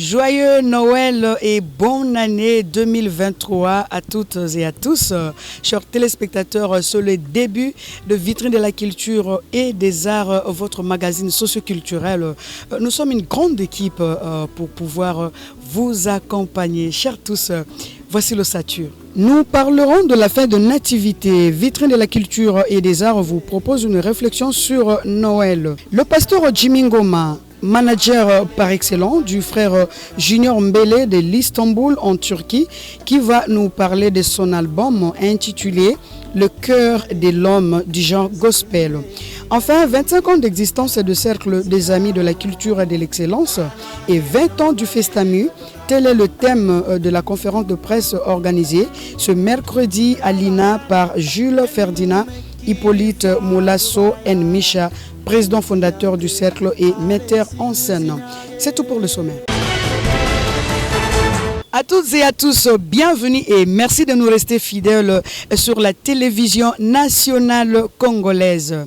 Joyeux Noël et bonne année 2023 à toutes et à tous. Chers téléspectateurs, sur le début de Vitrine de la culture et des arts, votre magazine socioculturel. Nous sommes une grande équipe pour pouvoir vous accompagner. Chers tous, voici l'ossature. Nous parlerons de la fête de nativité. Vitrine de la culture et des arts vous propose une réflexion sur Noël. Le pasteur Jimmy Ngoma, manager par excellence du frère Junior Mbele de l'Istanbul en Turquie, qui va nous parler de son album intitulé Le cœur de l'homme du genre gospel. Enfin, 25 ans d'existence de Cercle des Amis de la Culture et de l'Excellence et 20 ans du Festamu. Tel est le thème de la conférence de presse organisée ce mercredi à l'INA par Jules Ferdinand Hippolyte Molasso N. Micha, président fondateur du Cercle et metteur en scène. C'est tout pour le sommaire. À toutes et à tous, bienvenue et merci de nous rester fidèles sur la télévision nationale congolaise.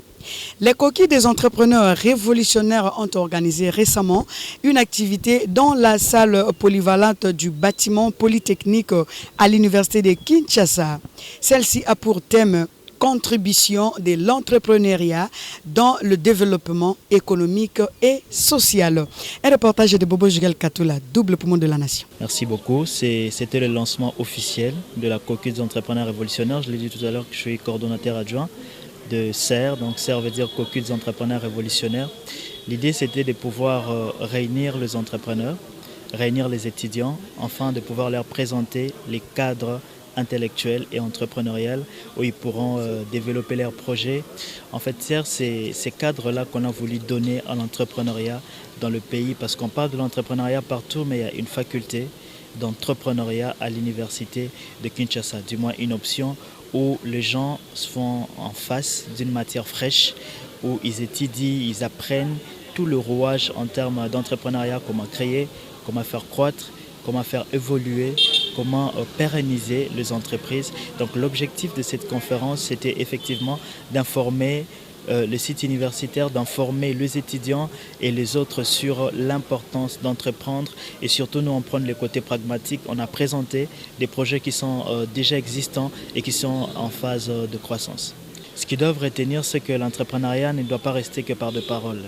Les coquilles des entrepreneurs révolutionnaires ont organisé récemment une activité dans la salle polyvalente du bâtiment polytechnique à l'université de Kinshasa. Celle-ci a pour thème contribution de l'entrepreneuriat dans le développement économique et social. Un reportage de Bobo Jugel Katoula, double poumon de la nation. Merci beaucoup. C'était le lancement officiel de la coquille des entrepreneurs révolutionnaires. Je l'ai dit tout à l'heure que je suis coordonnateur adjoint de CER. Donc CER veut dire coquille des entrepreneurs révolutionnaires. L'idée c'était de pouvoir réunir les entrepreneurs, réunir les étudiants, afin de pouvoir leur présenter les cadres intellectuels et entrepreneurial où ils pourront développer leurs projets. En fait, c'est ces cadres-là qu'on a voulu donner à l'entrepreneuriat dans le pays parce qu'on parle de l'entrepreneuriat partout, mais il y a une faculté d'entrepreneuriat à l'université de Kinshasa, du moins une option où les gens se font en face d'une matière fraîche, où ils étudient, ils apprennent tout le rouage en termes d'entrepreneuriat, comment créer, comment faire croître, comment faire évoluer, comment pérenniser les entreprises. Donc l'objectif de cette conférence, c'était effectivement d'informer le site universitaire, d'informer les étudiants et les autres sur l'importance d'entreprendre et surtout nous on prend le côté pragmatique. On a présenté des projets qui sont déjà existants et qui sont en phase de croissance. Ce qu'ils doivent retenir, c'est que l'entrepreneuriat ne doit pas rester que par de paroles.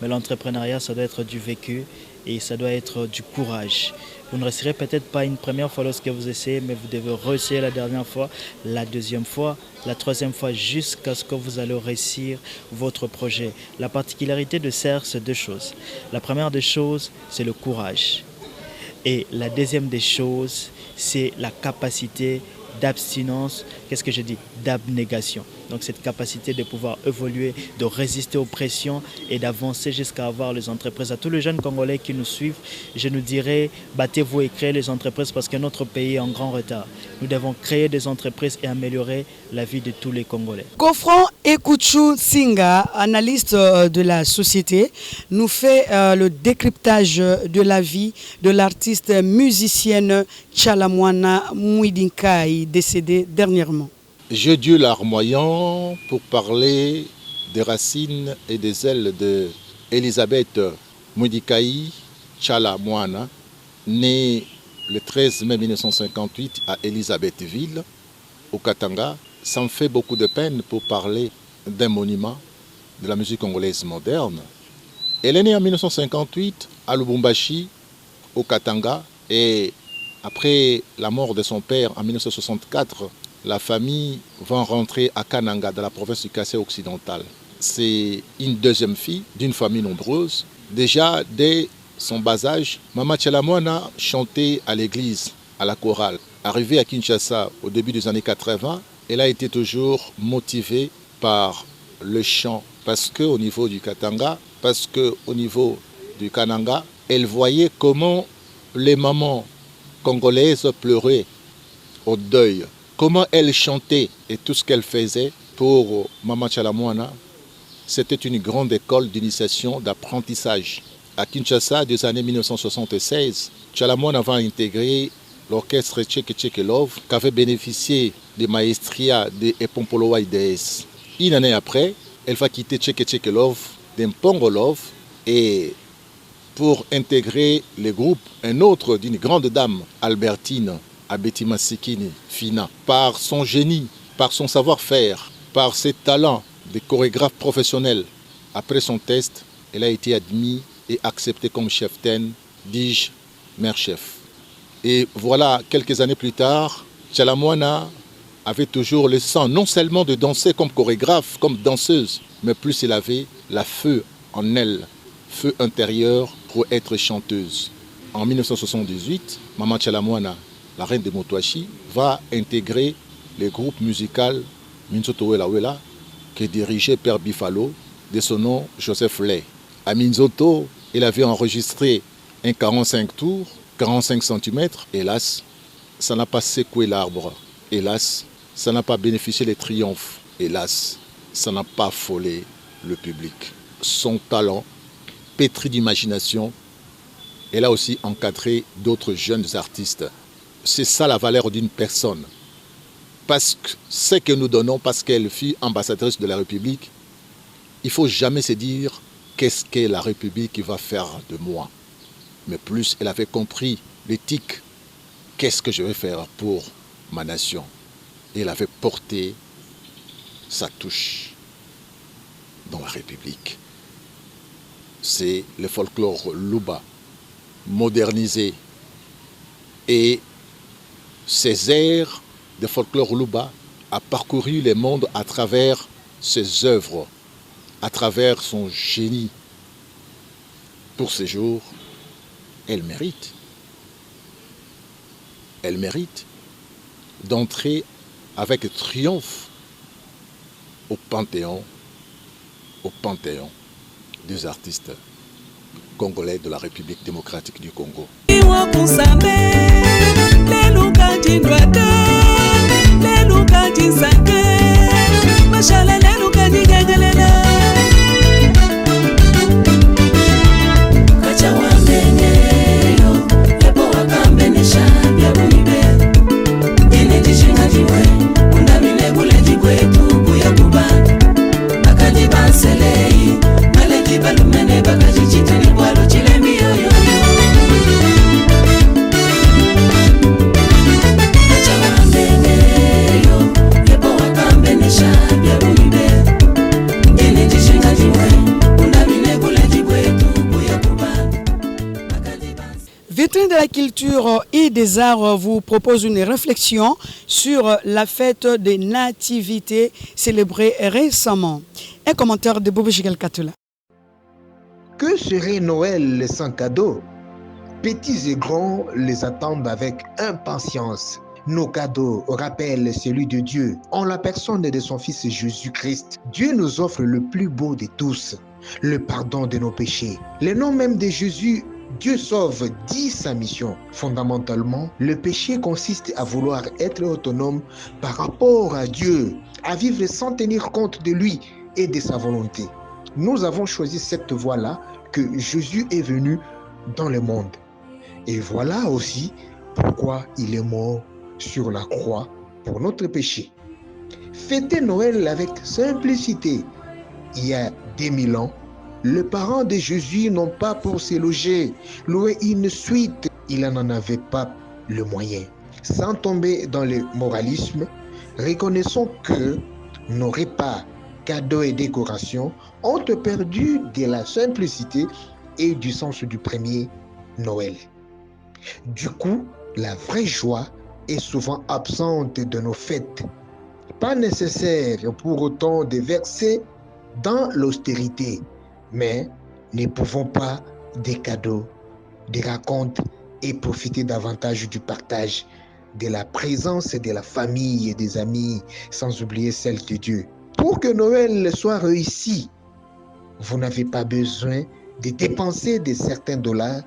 Mais l'entrepreneuriat, ça doit être du vécu et ça doit être du courage. Vous ne réussirez peut-être pas une première fois lorsque vous essayez, mais vous devez réussir la dernière fois, la deuxième fois, la troisième fois, jusqu'à ce que vous allez réussir votre projet. La particularité de CER, c'est deux choses. La première des choses, c'est le courage. Et la deuxième des choses, c'est la capacité d'abstinence, qu'est-ce que je dis? D'abnégation. Donc cette capacité de pouvoir évoluer, de résister aux pressions et d'avancer jusqu'à avoir les entreprises. À tous les jeunes Congolais qui nous suivent, je nous dirais, battez-vous et créez les entreprises parce que notre pays est en grand retard. Nous devons créer des entreprises et améliorer la vie de tous les Congolais. Kofran Ekouchou Singa, analyste de la société, nous fait le décryptage de la vie de l'artiste musicienne Tchalamwana Mouidinkai, décédée dernièrement. J'ai Dieu larmoyant pour parler des racines et des ailes de Elisabeth Mouidinkai Tchalamwana, née le 13 mai 1958 à Elisabethville, au Katanga. Ça me fait beaucoup de peine pour parler d'un monument de la musique congolaise moderne. Elle est née en 1958 à Lubumbashi, au Katanga, et après la mort de son père en 1964, la famille va rentrer à Kananga, dans la province du Kassai occidental. C'est une deuxième fille d'une famille nombreuse. Déjà, dès son bas âge, Mama Tchalamwana chantait à l'église, à la chorale. Arrivée à Kinshasa au début des années 80, elle a été toujours motivée par le chant. Parce qu'au niveau du Katanga, parce qu'au niveau du Kananga, elle voyait comment les mamans congolaises pleuraient au deuil. Comment elle chantait et tout ce qu'elle faisait pour Mama Tchalamwana, c'était une grande école d'initiation, d'apprentissage. À Kinshasa, des années 1976, Tchalamwana va intégrer l'orchestre Tcheke Tcheke Love, qui avait bénéficié des maestria de Epompolo Ides. Une année après, elle va quitter Tcheke Tcheke Love, d'Empongo Love, et pour intégrer les groupes. Un autre d'une grande dame, Albertine Abeti Masikini Fina, par son génie, par son savoir-faire, par ses talents de chorégraphe professionnel. Après son test, elle a été admise et acceptée comme chef-ten, dis-je, mère-chef. Et voilà, quelques années plus tard, Tchala Moana avait toujours le sang, non seulement de danser comme chorégraphe, comme danseuse, mais plus elle avait la feu en elle, feu intérieur pour être chanteuse. En 1978, Maman Tchala Moana, la reine de Motoachi, va intégrer le groupe musical Minzoto Wela Wela, qui dirigeait Père Bifalo, de son nom Joseph Lay. À Minzoto, il avait enregistré un 45 tours, 45 cm. Hélas, ça n'a pas secoué l'arbre. Hélas, ça n'a pas bénéficié des triomphes. Hélas, ça n'a pas affolé le public. Son talent, pétri d'imagination, elle a aussi encadré d'autres jeunes artistes. C'est ça la valeur d'une personne. Parce que ce que nous donnons, parce qu'elle fut ambassadrice de la République, il ne faut jamais se dire qu'est-ce que la République va faire de moi. Mais plus elle avait compris l'éthique, qu'est-ce que je vais faire pour ma nation. Et elle avait porté sa touche dans la République. C'est le folklore Luba, modernisé. Et ces airs de folklore Luba a parcouru le monde à travers ses œuvres, à travers son génie. Pour ces jours, elle mérite d'entrer avec triomphe au panthéon des artistes congolais de la République démocratique du Congo. Vitrine de la culture et des arts vous propose une réflexion sur la fête des nativités célébrée récemment. Un commentaire de Bobo Jigal Katula. Que serait Noël sans cadeaux? Petits et grands les attendent avec impatience. Nos cadeaux rappellent celui de Dieu en la personne de son Fils Jésus-Christ. Dieu nous offre le plus beau de tous, le pardon de nos péchés. Le nom même de Jésus, Dieu sauve, dit sa mission. Fondamentalement, le péché consiste à vouloir être autonome par rapport à Dieu, à vivre sans tenir compte de lui et de sa volonté. Nous avons choisi cette voie-là que Jésus est venu dans le monde. Et voilà aussi pourquoi il est mort sur la croix pour notre péché. Fêter Noël avec simplicité. Il y a 2000 ans, les parents de Jésus n'ont pas pour se loger, louer une suite, il n'en avait pas le moyen. Sans tomber dans le moralisme, reconnaissons que nos repas, cadeaux et décorations ont perdu de la simplicité et du sens du premier Noël. Du coup, la vraie joie est souvent absente de nos fêtes. Pas nécessaire pour autant de verser dans l'austérité, mais ne pouvons pas des cadeaux, des racontes et profiter davantage du partage, de la présence de la famille et des amis, sans oublier celle de Dieu. Pour que Noël soit réussi, vous n'avez pas besoin de dépenser de certains dollars,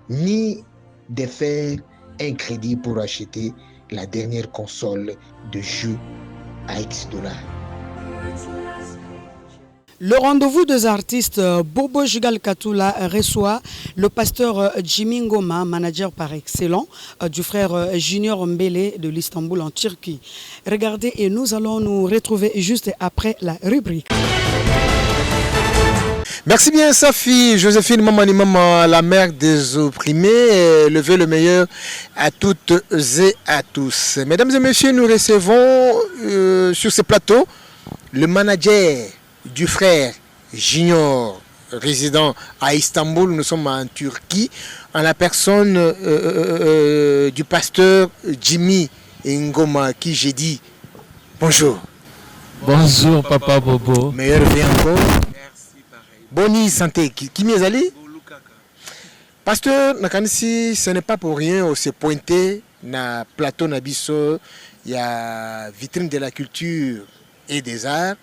ni de faire un crédit pour acheter la dernière console de jeu à X $. Le rendez-vous des artistes, Bobo Jigal Katula reçoit le pasteur Jimmy Ngoma, manager par excellence du frère Junior Mbele de l'Istanbul en Turquie. Regardez et nous allons nous retrouver juste après la rubrique. Merci bien, Safi, Joséphine Mamani Maman, la mère des opprimés. Levez le meilleur à toutes et à tous. Mesdames et messieurs, nous recevons sur ce plateau le manager du frère Junior, résident à Istanbul. Nous sommes en Turquie, en la personne du pasteur Jimmy Ngoma, qui j'ai dit bonjour. Bonjour, Papa Bobo. Meilleur vie encore. Boni santé, qui m'y est allé? Pasteur Nakanisi, ce n'est pas pour rien, on s'est pointé na plateau Nabiso, il y a vitrine de la culture et des arts.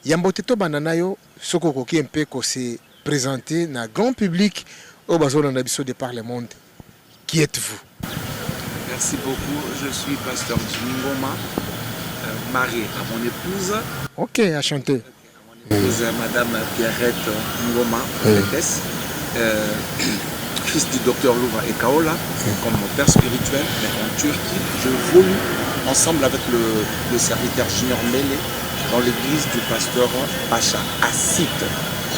Yamboteto Bananayo, Soko qui un peu qu'on s'est présenté na grand public au Bazo Nabiso de par le monde. Qui êtes-vous? Merci beaucoup, je suis pasteur Jimmy Ngoma, marié à mon épouse. Ok, à chanter. Madame Pierrette Ngoma, prophétesse, fils du docteur Louva et Kaola, comme mon père spirituel, mais en Turquie, je évolue ensemble avec le serviteur Junior Mele dans l'église du pasteur Pacha à Site.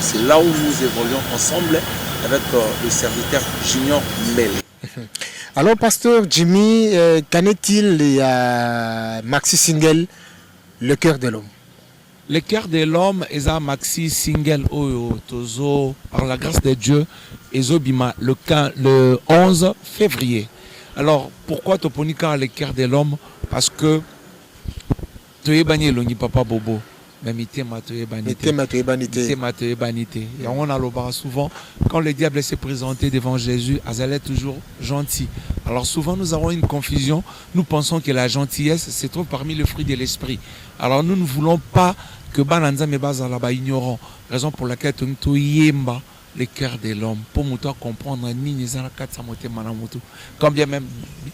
C'est là où nous évoluons ensemble avec le serviteur Junior Mele. Alors, pasteur Jimmy, qu'en est-il il y a maxi single Le cœur de l'homme? Le cœur de l'homme est un maxi single Oyo Tozo, par la grâce de Dieu, Ezobima le 11 février. Alors, pourquoi Toponika le cœur de l'homme? Parce que tu es banni le Papa Bobo. Même et on a le bar souvent, quand le diable s'est présenté devant Jésus, elle est toujours gentil. Alors souvent nous avons une confusion, nous pensons que la gentillesse se trouve parmi les fruits de l'esprit. Alors nous ne voulons pas que Bananza me base là-bas ignorant, raison pour laquelle nous yemba le cœur de l'homme, pour nous comprendre comme bien même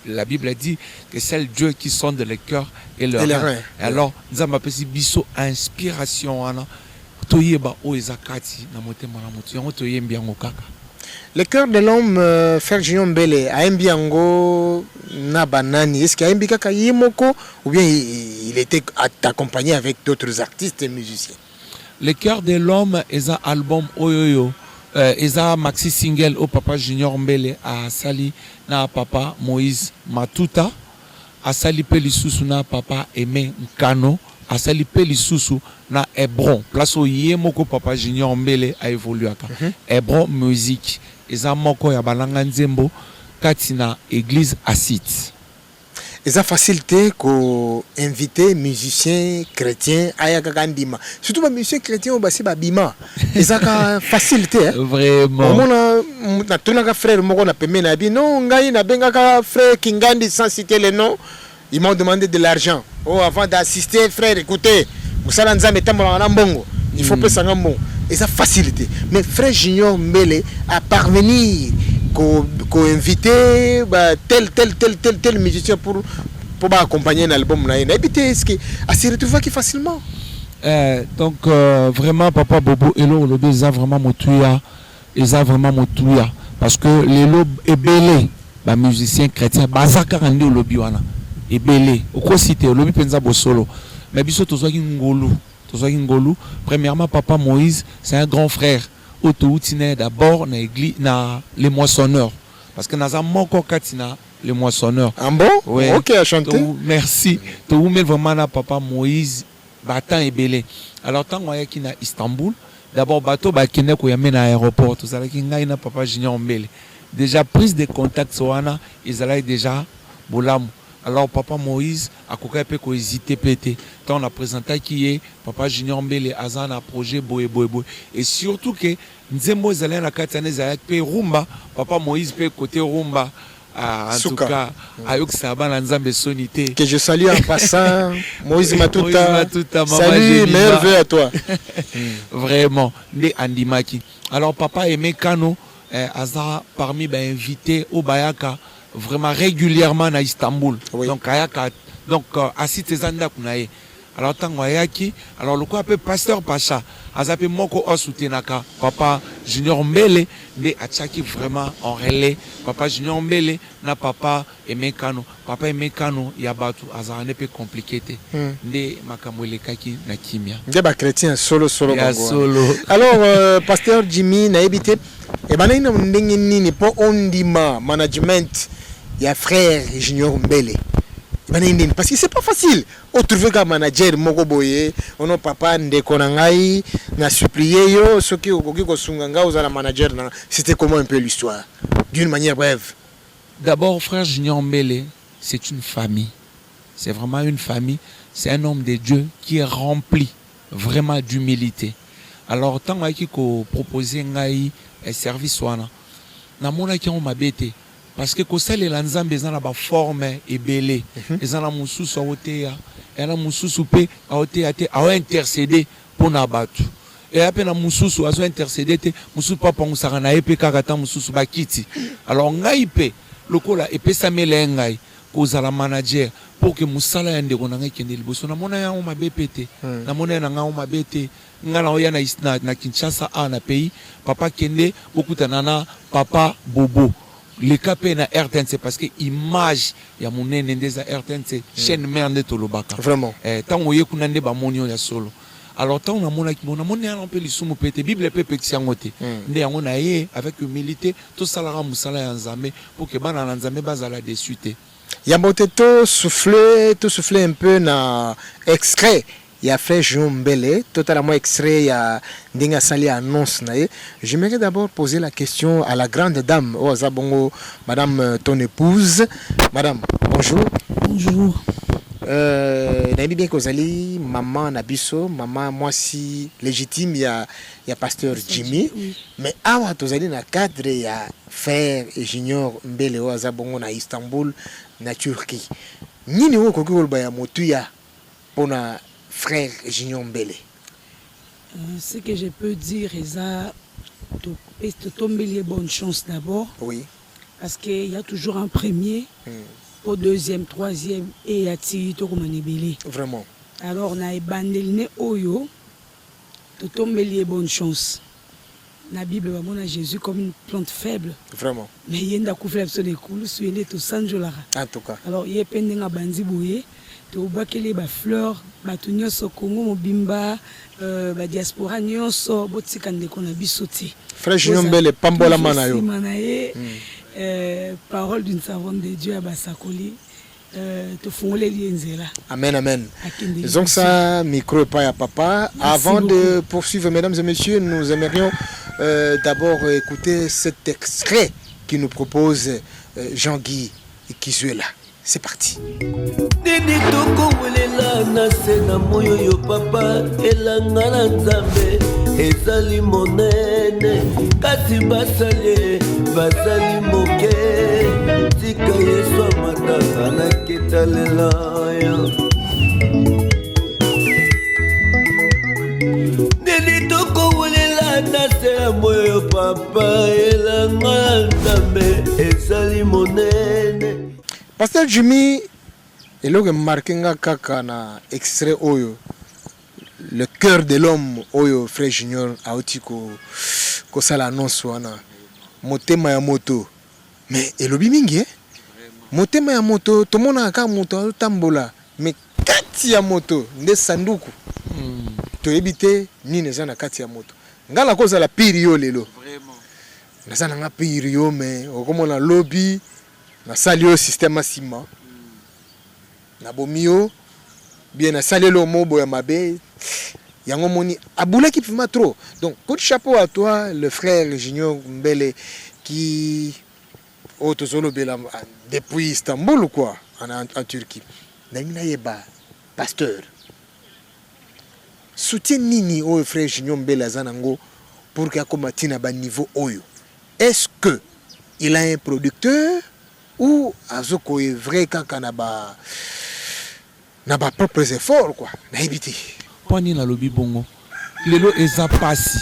la Bible dit que c'est le Dieu qui sonde le cœur et le rein. Alors, nous avons appelé biso inspiration. Le cœur de l'homme, Frère Junior Mbele, a Mbiango Nabanani, est-ce qu'il y a Mbika Yimoko ou bien il était accompagné avec d'autres artistes et musiciens? Le cœur de l'homme est un album Oyoyo. Eza maxi single au Papa Junior Mbele a sali na Papa Moïse Matuta, a sali pe lisusu na Papa Aimé Nkano, a sali pe lisusu na Hebron. Place au yemoko Papa Junior Mbele a évolué aka. Hebron musique. Eza moko ya balanga nzembo katina église Asit. Ils ont facilité qu'on invite musiciens chrétiens à Yagandima. Surtout les musiciens chrétiens au Bassi Babima. Ils ont facilité. Vraiment. On a tous les frères, on a payé Nabi. Non, on a frère Kingandi sans citer les noms. Ils m'ont demandé de l'argent. Oh, avant d'assister, frère, écoutez, vous savez, il faut pas s'en bon. Ils ont facilité. Mais frère Junior Mbele a parvenu qu'on invité tel musicien pour accompagner l'album là. Est-ce que s'y retrouve facilement? Donc vraiment Papa Bobo et le ils a vraiment motuya, parce que les lobes est belé, bah musicien chrétien, bazaka randi au lobby wana, est belé. Au quoi cité au lobby penza solo, mais biso tozwaki ngolu. Premièrement Papa Moïse, c'est un grand frère. Autoutine d'abord na église na les moissonneurs parce que nous avons encore katina les moissonneurs. Ah bon? Ouais. Ok, à chanter. Merci. Tu mets vraiment na Papa Moïse batan et belé. Alors tant qu'on est à Istanbul, d'abord bateau ba kene ko yamena à aéroport tout ça là qui ngai na Papa Junior Mbele. Déjà prise de contact soana, ils allaient déjà bolam. Alors Papa Moïse a coupé ko hésiter pété. Quand on a présenté qui est Papa Junior Mbele Azan a projet boy et surtout que Nzembo zalé na katane zalé pe rumba Papa Moïse pe côté rumba en Souka. tout cas ayok sabana nzambe sonité que je salue en passant Moïse Matuta. Salut, meilleurs vœux à toi. Vraiment les andimaki. Alors Papa Aimé Kano Azan parmi ben invité au Bayaka vraiment régulièrement à Istanbul. Oui. Donc Ayaka donc à Citezanda kunaye. Alors tango ayaki, alors le quoi pasteur Pacha, azape moko osutenaka, papa Junior Mbele, mais achaki vraiment en relais, papa Junior Mbele, na papa Emekano, papa Emekano, yabatu, azarane pe compliqué te, ne makamwele kaki na kimia. Ndeba chrétien solo. Ya solo. Alors, pasteur Jimmy, na ebité, et ben ina ndenge nini po ondima management ya frère Junior Mbele. Parce que c'est pas facile. On trouve qu'un manager moko boye, on papa ndeko na ngai na supplié yo ce qui okoki ko sunganga aux la manager na. C'était comment un peu l'histoire d'une manière brève. D'abord frère Junior Mbele, c'est une famille. C'est vraiment une famille, c'est un homme de Dieu qui est rempli vraiment d'humilité. Alors tant que ko proposer ngai un service wana. Na mona ki on mabete. Parce que kosale la nzambe ezana ba forme ebele ezana mususu aoteya era mususu pe aoteya te a intercéder pour na batu et après na mususu azo intercéder te mususu papa ngusaka na epe kaka ta mususu bakiti alors ngai pe lokola epesa mele ngai kozala manager pour que musala ya ndeko na ngai kende liboso na mona ya ma bepete na mona na ngai ma bete ngala oya na Kinshasa a na pays papa kende okutana na papa Bobo. Le capé na RTNC parce que image ya monene ndeza RTNC chaîne mère de Tolobaka. Vraiment. Tant oye kunande ba monio ya solo. Alors tant on a mona ki mona mona on peut lisumu pété Bible peut pexiangote. Ndé on a yé avec humilité tout salara musala ya nzambe pour que bana na nzambe bazala dessus te. Yambote to souffler un peu na extrait. Il y a fait Jean Mbele, totalement extrait, il y a Ndinga Sali annonce. J'aimerais d'abord poser la question à la grande dame, madame ton épouse. Madame, bonjour. Bonjour. Nabi bien Kozali, maman Nabiso, maman moi si légitime, il y a pasteur Jimmy. Oui. Mais awa tozali na cadre il y a frère et junior Mbele Ozabongo na Istanbul, na Turquie. Nini wo koki wolba ya motuya pona frère Junior Mbele. Ce que je peux dire, c'est de tomber bonne chance d'abord. Oui. Parce qu'il y a toujours un premier, au deuxième, troisième, et il y a Tito Romanibili. Vraiment. Alors, on a bandeliné Oyo, de tomber bonne chance. La Bible va Jésus comme une plante faible. Vraiment. Mais il y a un couvert sur les coups, sur les tout sans en tout cas. Alors, il y a pendant un bandi bouillé. Tobakele ba fleur batu nyonso Congo mobimba ba diaspora nyonso botika ndeko na bisoti frère Junior Mbele pambola manayo parole d'une savante de Dieu abasakoli te fongole lienzela. Amen. Donc ça micro pas à papa. Merci avant beaucoup. De poursuivre mesdames et messieurs, nous aimerions d'abord écouter cet extrait qui nous propose Jean-Guy Kizuela. C'est parti. Nini toko welela na sena moyo yo papa elanga na nzambe ezali monene kasi basali moke tika yesu amata alakitalela yo nini toko welela na sena moyo yo papa elanga na nzambe ezali monene. Pasteur Jimmy, et là que marqué kaka na extrait oyo, le cœur de l'homme oyo frère Junior aotiko ko sala annonce wana motema ya moto mais elobi mingi motema ya moto tomona ka moto tambola mais kati ya moto nde sanduku to ebité ni neza na kati ya moto ngala ko sala pirio lelo vraiment nasa na pirio mais okomona lobby na sali au système asima na bomio bien na sali le mobo ya mabe yango moni abula qui fait trop. Donc coup de chapeau à toi le frère Junior Mbele qui autosolo bela depuis Istanbul ou quoi en Turquie na yeba pasteur soutien nini au frère Junior Mbele zanango pour que akomatina ba niveau oyo. Est-ce que il a un producteur ou azoko est vrai quand kanaba na ba propres efforts quoi na habité poni na lobi bongo lelo eza pasi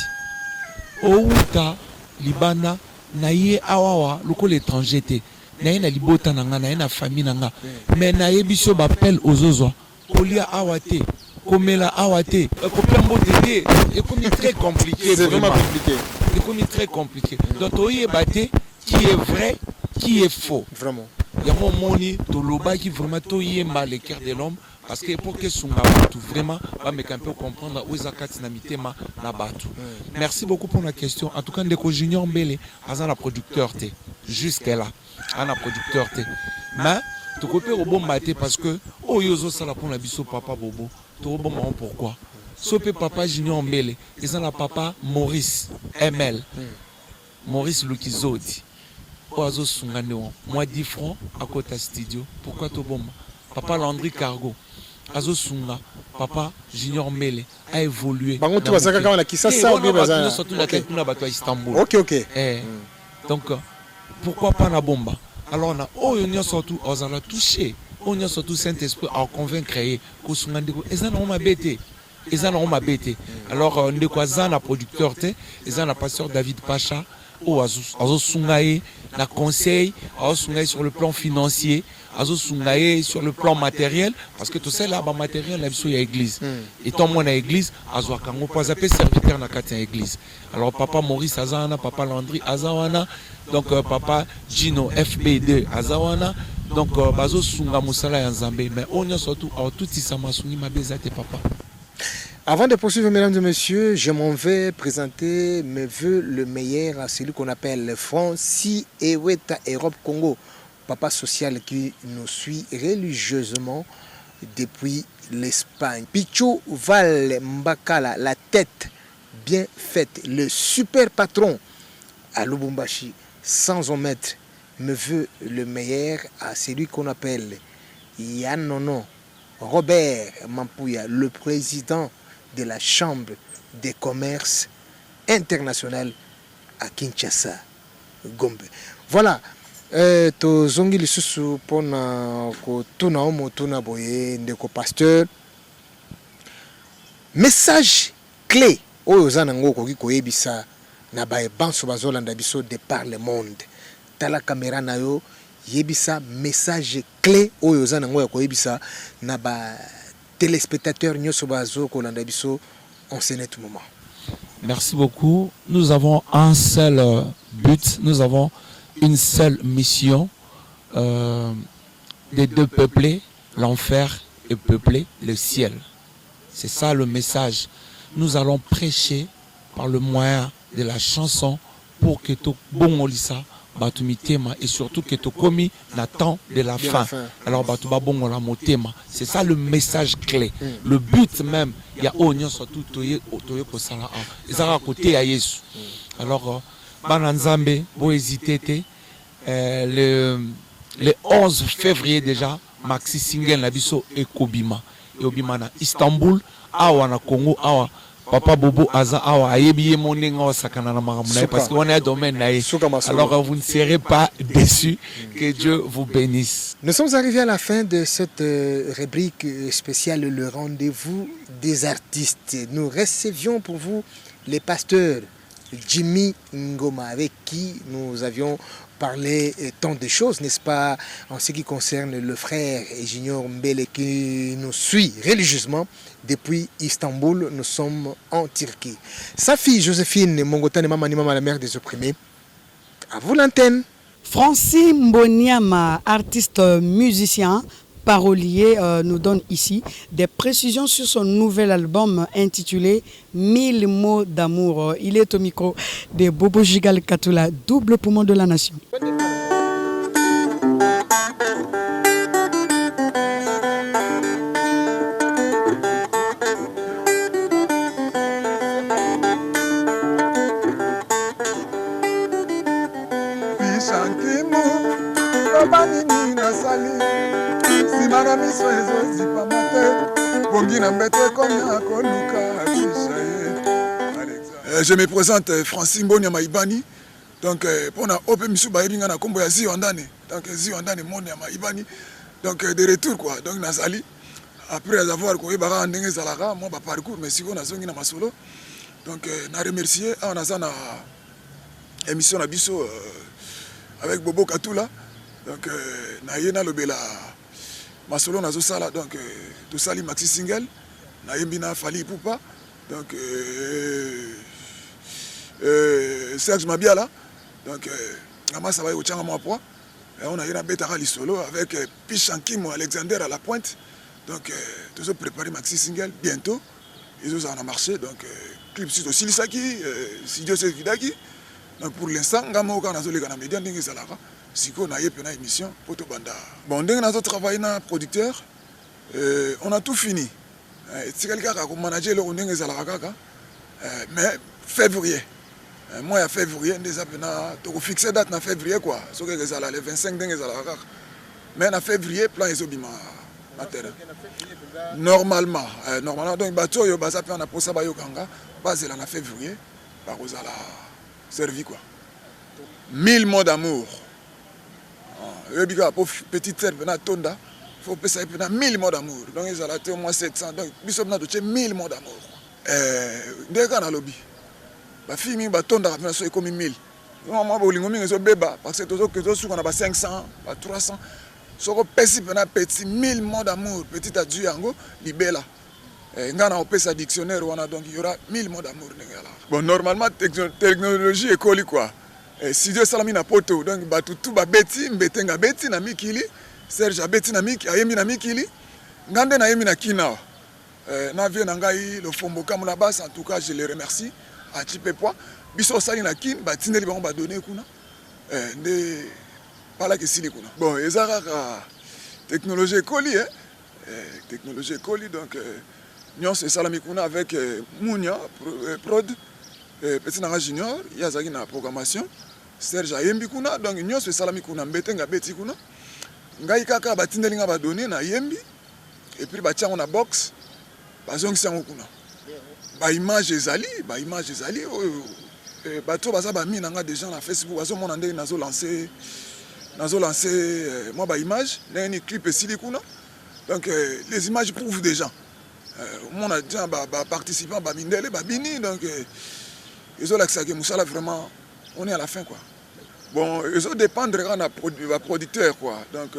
outa libana na ye awawa loko l'étranger te na ye na libota na nga na ye na famille na nga mais na ye biso bapel ozozwa kolia awate komela awate kopembo tete et comme très compliqué. C'est vraiment compliqué. Et comme très compliqué. Donc oye bate qui est vrai, qui est faux. Vraiment. Il y a mon moni toloba qui vraiment toye mal le cœur de l'homme parce que pour que sunga tout vraiment va me camper comprendre où zakati na mitema na batu. Merci beaucoup pour la question. En tout cas ndeko Junior Mbele azan la producteur té jusqu'à là. Ana producteur té. Mais tu peux rebombater parce que oh yozo sala pour la biso papa bobo. Tu rebombaron pourquoi? Sope papa Junior Mbele, ils ont la papa Maurice ML. Maurice Lukizodi. Oazo Sunganeon. Moi 10 francs à côté studio. Pourquoi tu bomba? Papa Landry Cargo. Azo Sunga. Papa Junior Mbele a évolué. Par contre, tu vas savoir qui ça ça ou bien bazar. Ok, ok. Donc pourquoi pas na bomba? Alors on a on surtout on a touché. On a surtout Saint-Esprit à convaincre que Sungandeko ezana on m'a bêté. Ezana on m'a bêté. Alors ndeko azana producteur té, ezana pasteur David Pacha. Azo Sungaye na conseil, azo Sungaye sur le plan financier, azo Sungaye sur le plan matériel parce que tout ça là ba matériel la biso ya église. Et tant moi na église, azo kango pas appelé serviteur na kati ya église. Alors papa Maurice azana, papa Landry azawana, donc papa Gino FB2 azawana, donc bazo Sunga musala ya Nzambe, mais on y a surtout tout ça masungi mabezate papa. Avant de poursuivre, mesdames et messieurs, je m'en vais présenter mes voeux le meilleur à celui qu'on appelle Francis Eweta Europe Congo, papa social qui nous suit religieusement depuis l'Espagne. Pichou Val Mbakala, la tête bien faite, le super patron à Lubumbashi, sans omettre, me veut le meilleur à celui qu'on appelle Yanono Robert Mampouya, le président de la Chambre des commerces internationales à Kinshasa, Gombe. Voilà, tozongi lisusu pona ko tuna omo tuna boye ndeko pasteur. Message clé oyo zanango koki koyebisa na ba banso bazolanda biso de par le monde. Tala caméra na yo yebisa message clé oyo zanango ya koyebisa na ba téléspectateurs nyoso bazo kolanda biso en ce net moment. Merci beaucoup. Nous avons un seul but, nous avons une seule mission des deux peupler l'enfer et peupler le ciel. C'est ça le message. Nous allons prêcher par le moyen de la chanson pour que tout bon olissa Batumitema et surtout que tu commis n'attend de la fin. Alors Batuba bon la motema. C'est ça le message clé. Le but même, il y a oignon surtout toye ko sala. Ils ont côté à Yesu. Alors Bananzambe, bo hésiter le 11 février déjà, maxi single na biso et Kobima. Et Obima na Istanbul, awa na Congo, awa Papa Bobo Aza Awa Ayebiye Monenga Sakana na Maramuna parce qu'on est un domaine naïf. Alors vous ne serez pas déçus. Que Dieu vous bénisse. Nous sommes arrivés à la fin de cette rubrique spéciale, le rendez-vous des artistes. Nous recevions pour vous les pasteurs Jimmy Ngoma avec qui nous avions parlé tant de choses, n'est-ce pas, en ce qui concerne le frère Junior Mbele qui nous suit religieusement depuis Istanbul. Nous sommes en Turquie. Sa fille Joséphine Mongotane Mamani Mama, la mère des opprimés. À vous l'antenne. Francis Mboniama, artiste musicien, parolier, nous donne ici des précisions sur son nouvel album intitulé 1000 mots d'amour. Il est au micro de Bobo Jigal Katula, double poumon de la nation. Je me présente Francis Mboniama Ibani. Donc pour na ope misu ba yebinga na kombo ya Ziwandane. Donc Ziwandane Mboniama Ibani. Donc de retour quoi. Donc nazali après avoir ko yebara ndenge zalaka moi ba parcours mais siko na zongi na masolo. Donc na remercier on a na émission na biso avec Bobo Katula. Donc na yena lobela masolo nazo sala donc tout sali maxi single nayembi na Fally Ipupa donc Serge Mabiala donc ngama ça va au tchanga moi poids on a eu un betara lisolo avec Pichankimo Alexander à la pointe donc tous se préparer maxi single bientôt ils ont en marché donc clip sur aussi Lisaki si Dieu sait vidaki donc pour l'instant ngama au kana zoleka na média ndenge salaka siko na yepe na émission poto banda bon ndenge nazo travailler na producteur on a tout fini c'est quelqu'un qui a managé le ndenge salaka kaka mais février moi, en février, on a fixé date en février, quoi. Le 25 ndenge ezalaka. Mais en février, plan ezobima na terrain. Normalement, donc bato yo baza pe na posa ba yokanga, bazela na février, ba kozala servi quoi. 1000 mots d'amour. Le biga pour petite sœur na tonda, faut pesa pe na 1000 mots d'amour. Donc ezala te au moins 700. Donc biso na doche 1000 mots d'amour. Ndeka na lobby. La fille ba tonda na so ekomi 1000. Moi bolingo mingi zo beba parce que tozo que tozo na ba 500, ba 300. Soko pesi pena petit 1000 mots d'amour, petit adieu yango libela. Ngana opesa dictionnaire wana donc il y aura 1000 mots d'amour ngala. Bon normalement technologie école quoi. Si Dieu salami na poto donc ba tout ba beti mbetenga beti na mikili, Serge beti na miki ayemi na mikili. Ngande na yemi na kina. Na vie na ngai le fombo comme la base en tout cas je les remercie. A type poids biso sali na kin ba tineli bango ba donner kuna nde pala ke sili kuna bon ezaka technologie coli technologie coli donc nyon se salami kuna avec Mounia prod petit nanga junior yazaki na programmation Serge ayembi kuna donc nyon se salami kuna mbetenga beti kuna ngai kaka ba tineli nga ba donner na yembi et puis ba tiango na box bazongi sango kuna ba image ezali bato baza ba mi nanga déjà na Facebook bazo mona ndenge nazo lancer moi ba image na clip esili kuna donc les images prouvent déjà on a déjà ba participants ba mindele ba bini donc ils ont l'accès que Moussala vraiment on est à la fin quoi bon ils ont dépendre na producteur quoi donc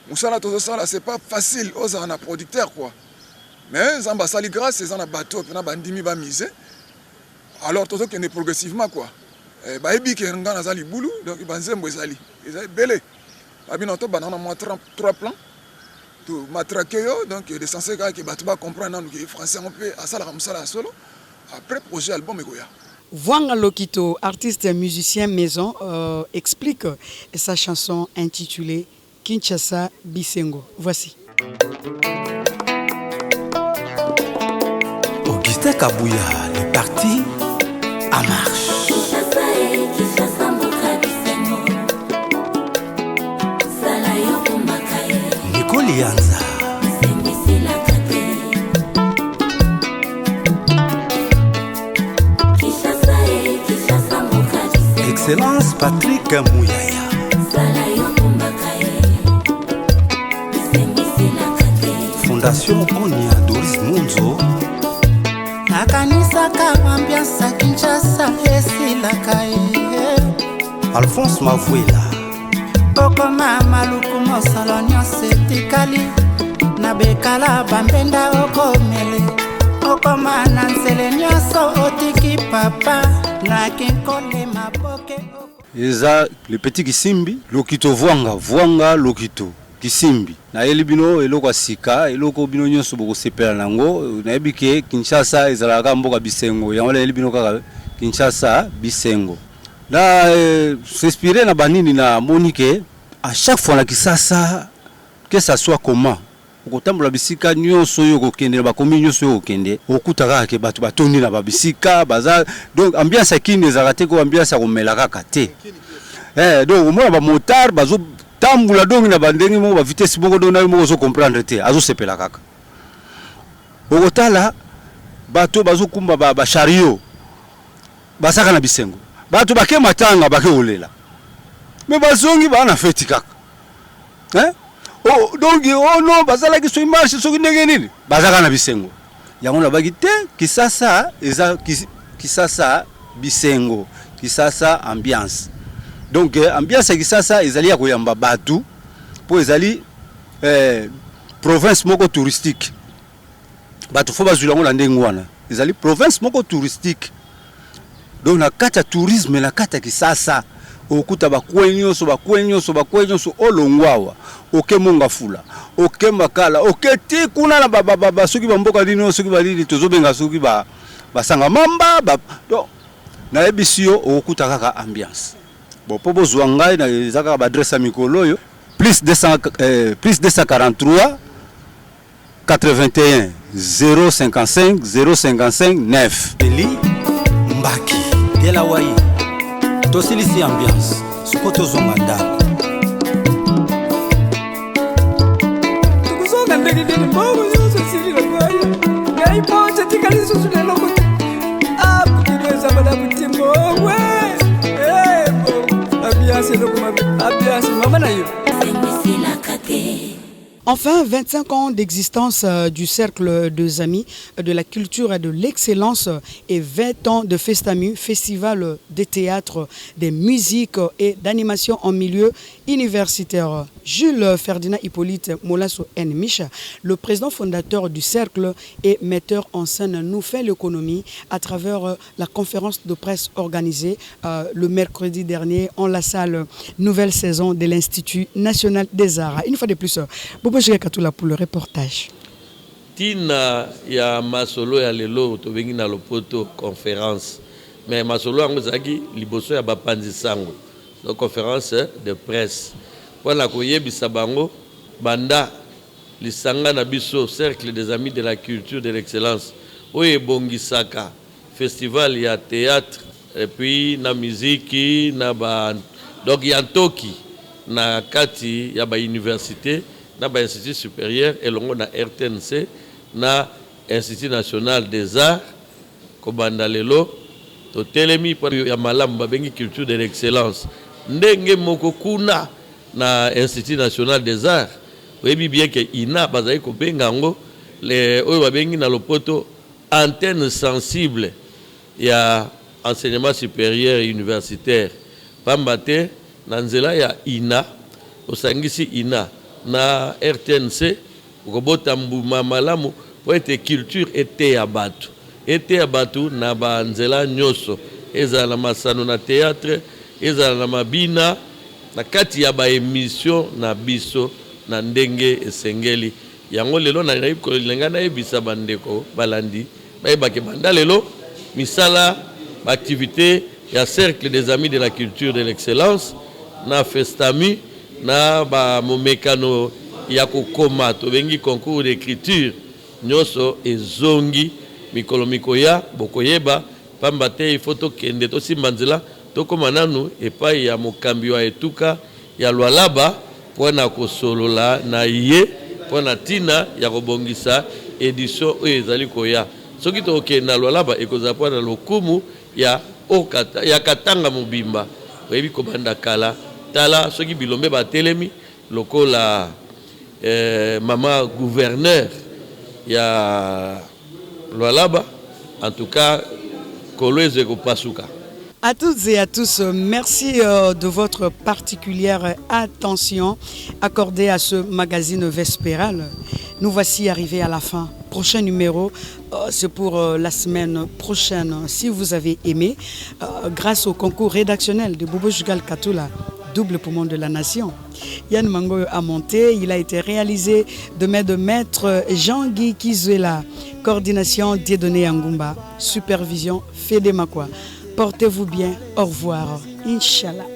Moussala tout ça là c'est pas facile aux en producteur quoi. Mais Zamba sali grâce c'est un bateau puis na bandimi ba mise. Alors tout ça qui est progressivement quoi. Ba ebi ke ngana zali boulou donc banzembo ezali. Ezali belé. Ba binoto banana moi 3 plans. Tout matraqué yo donc il est censé que bato ba comprendre que français on peut asala comme ça solo. Après projet album ekoya. Vwanga Lokito, artiste et musicien maison, explique sa chanson intitulée Kinshasa Bisengo. Voici. Augustin Kabouya, le parti en marche. Nicole Yanza. Excellence Patrick Mouyaya. Fondation Onia Doris Munzo. Akanisaka ambiance à Kinshasa esilaka Alphonse Mavuela. Okoma maluku mosala nyonso etikali na bekala bambenda okomele okoma na nzele nyonso otiki papa na kinkole maboke Eza le petit Kisimbi Lokito Vwanga Lokito Kisimbi na elibino eloko sika eloko bino nyonso boko sepela nango na ebike Kinshasa ezalaka mboka Bisengo yango elibino kaka Kinshasa Bisengo na s'inspirer na banini na Monique à chaque fois na Kisasa que ça soit comment okotambola bisika nyonso yo kokende ba komi nyonso yo kokende okutaka ke bato batoni na babisika baza donc ambiance akini ezalaka te ko ambiance akomela kaka te donc omona ba motard bazo tambula donc na bandenge mo ba vitesse moko do na mo zo comprendre te azo sepela kaka okotala bato bazo kumba ba chariot basaka na Bisengo bato bake matanga bake olela mais bazongi bana feti kaka oh donc oh non bazala ki so image so ndenge nini bazaka na Bisengo yango na baki te Kisasa eza Kisasa Bisengo Kisasa ambiance donc ambiance Kisasa ezali ya koyamba batu po ezali province moko touristique bato fo bazwila ngo na ndenge wana ezali province moko touristique donc na kati ya tourisme na kati ya kisasa okuta bakwe nyonso olongwawa oke Mongafula oke Makala oke ti kuna na baba soki bamboka dino soki balili tozobenga soki basanga mamba donc na ebisio okuta kaka ambiance bon po bozwa ngai na ezaka ba adresse mikolo yo plus 243 81 055 9 Eli Mbaki Gela Wai tosilisi ambiance sikoto zonga ndako tukuzonga ndege ndege mbogo yoso sili la kwaya ngai pocha tikali susu de loko apu kidweza bada butimbo we ambiance loko ambiance mama na yo c'est la kate. Enfin, 25 ans d'existence du Cercle des Amis de la culture et de l'excellence et 20 ans de Festamu, festival de théâtre, de musique et d'animation en milieu universitaire. Jules Ferdinand Hippolyte Molasso N. Micha, le président fondateur du Cercle et metteur en scène, nous fait l'économie à travers la conférence de presse organisée le mercredi dernier en la salle nouvelle saison de l'Institut national des arts. Une fois de plus, Bobo Jekatula pour le reportage. Tina ya masolo ya lelo to bengi na lopoto conférence mais masolo yango zaki liboso ya bapanzi sango donc conférence de presse voilà koyebisa bango banda lisanga na biso cercle des amis de la culture de l'excellence oye bongisaka festival ya théâtre et puis na musique na ba donc yantoki na kati ya ba université na ba institut supérieur elongo na RTNC na Institut national des arts kobanda lelo to telemi pour ya malamu babengi culture de l'excellence ndenge moko kuna na Institut national des arts oyebi bien que ina bazali kobenga ngo le oyo babengi na lopoto antenne sensible ya enseignement supérieur et universitaire pambate na nzela ya ina osangisi ina na RTNC ukobota mbuma malamu po ete culture ete ya batu na banzela nyoso ezala na masano na théâtre ezala na mabina na kati ya ba émission na biso na ndenge esengeli yango lelo na nayi ko lengana ebisa bandeko balandi bayebake banda lelo misala ba activité ya cercle des amis de la culture de l'excellence na Festami na ba momekano ya kokoma to bengi concours d'écriture nyoso ezongi mikolo mikoya bokoyeba pamba te ifoto kende to simbanzela to komananu epai ya mokambi wa etuka ya Lualaba pona kosolola na ye pona tina ya kobongisa édition oyo ezali koya soki to okenda Lualaba ekoza pona lokumu ya okata ya katanga mobimba oyebi kobanda kala tala soki bilombe batelemi lokola mama gouverneur ya Lualaba en tout cas kolweze ko pasuka. À toutes et à tous, merci de votre particulière attention accordée à ce magazine Vespéral. Nous voici arrivés à la fin. Prochain numéro, c'est pour la semaine prochaine. Si vous avez aimé, grâce au concours rédactionnel de Bobo Jugal Katula, double poumon de la nation, Yann Mango a monté. Il a été réalisé de main de maître Jean-Guy Kizuela. Coordination Dieudonné Angumba. Supervision Fede Makwa. Portez-vous bien. Au revoir. Inch'Allah.